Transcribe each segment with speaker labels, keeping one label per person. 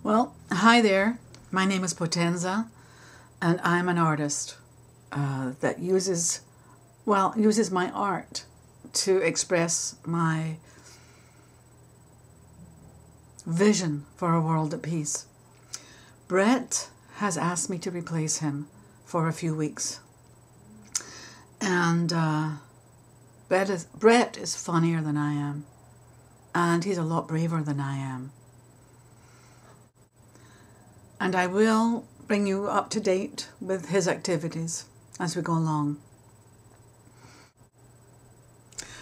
Speaker 1: Well, hi there. My name is Potenza, and I'm an artist that uses my art to express my vision for a world at peace. Bret has asked me to replace him for a few weeks. And Bret is funnier than I am, and he's a lot braver than I am. And I will bring you up to date with his activities as we go along.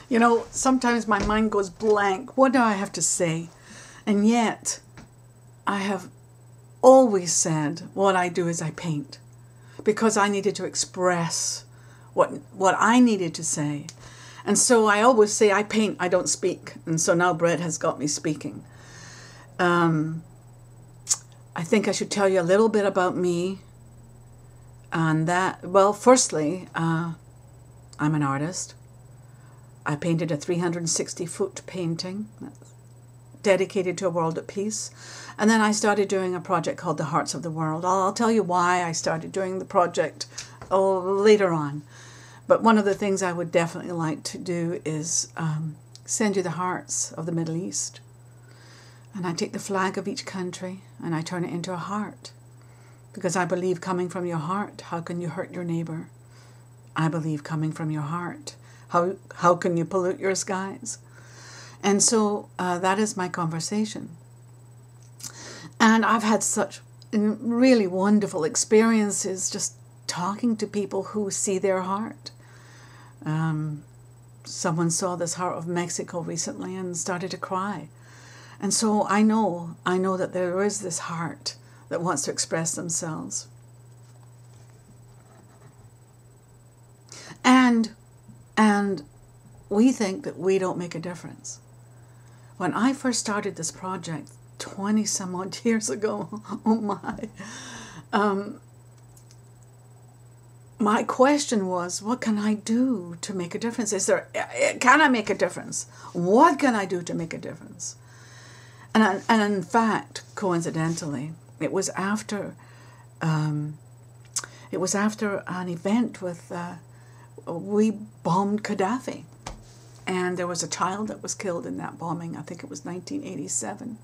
Speaker 1: You know, sometimes my mind goes blank. What do I have to say? And yet, I have always said what I do is I paint, because I needed to express what I needed to say. And so I always say I paint, I don't speak. And so now Bret has got me speaking. I think I should tell you a little bit about me. And that, well, firstly, I'm an artist. I painted a 360-foot painting dedicated to a world at peace. And then I started doing a project called The Hearts of the World. I'll tell you why I started doing the project later on. But one of the things I would definitely like to do is send you the hearts of the Middle East. And I take the flag of each country and I turn it into a heart. Because I believe coming from your heart, how can you hurt your neighbor? I believe coming from your heart, how can you pollute your skies? And so that is my conversation. And I've had such really wonderful experiences just talking to people who see their heart. Someone saw this heart of Mexico recently and started to cry. And so I know that there is this heart that wants to express themselves. And we think that we don't make a difference. When I first started this project 20 some odd years ago, oh my, my question was, what can I do to make a difference? Can I make a difference? What can I do to make a difference? And in fact, coincidentally, it was after an event with we bombed Gaddafi, and there was a child that was killed in that bombing. I think it was 1987,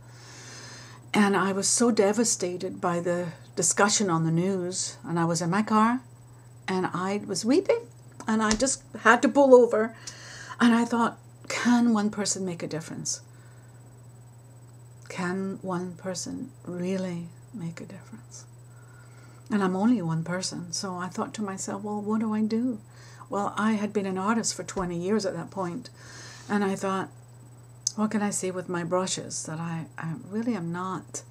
Speaker 1: and I was so devastated by the discussion on the news. And I was in my car, and I was weeping, and I just had to pull over, and I thought, can one person make a difference? Can one person really make a difference? And I'm only one person, so I thought to myself, well, what do I do? Well, I had been an artist for 20 years at that point, and I thought, what can I say with my brushes that I really am not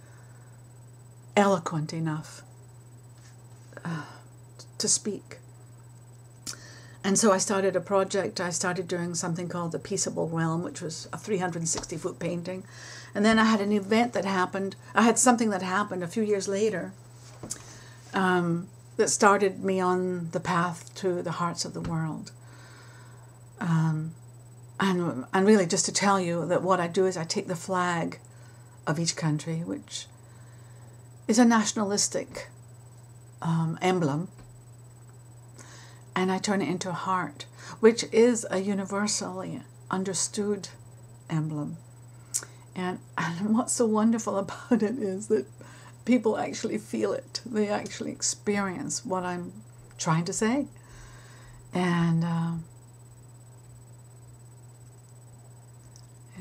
Speaker 1: eloquent enough to speak? And so I started a project. I started doing something called The Peaceable Realm, which was a 360-foot painting. And then I had an event that happened. I had something that happened a few years later that started me on the path to the hearts of the world. And really, just to tell you that what I do is I take the flag of each country, which is a nationalistic emblem, and I turn it into a heart, which is a universally understood emblem. And what's so wonderful about it is that people actually feel it. They actually experience what I'm trying to say. And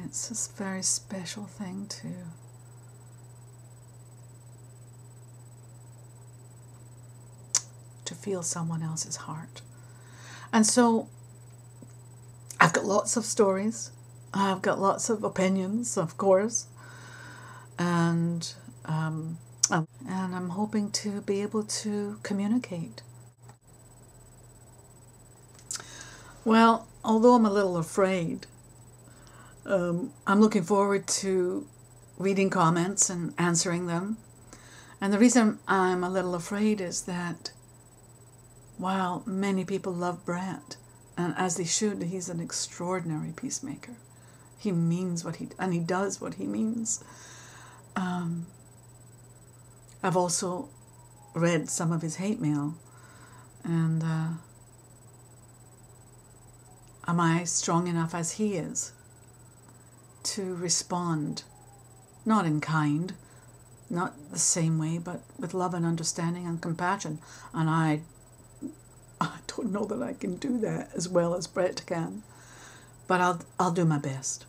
Speaker 1: it's a very special thing to feel someone else's heart. And so I've got lots of stories. I've got lots of opinions, of course. And I'm hoping to be able to communicate. Well, although I'm a little afraid, I'm looking forward to reading comments and answering them. And the reason I'm a little afraid is that while many people love Bret, and as they should, he's an extraordinary peacemaker. He means what he does what he means. I've also read some of his hate mail, and am I strong enough as he is to respond, not in kind, not the same way, but with love and understanding and compassion? And I don't know that I can do that as well as Bret can, but I'll do my best.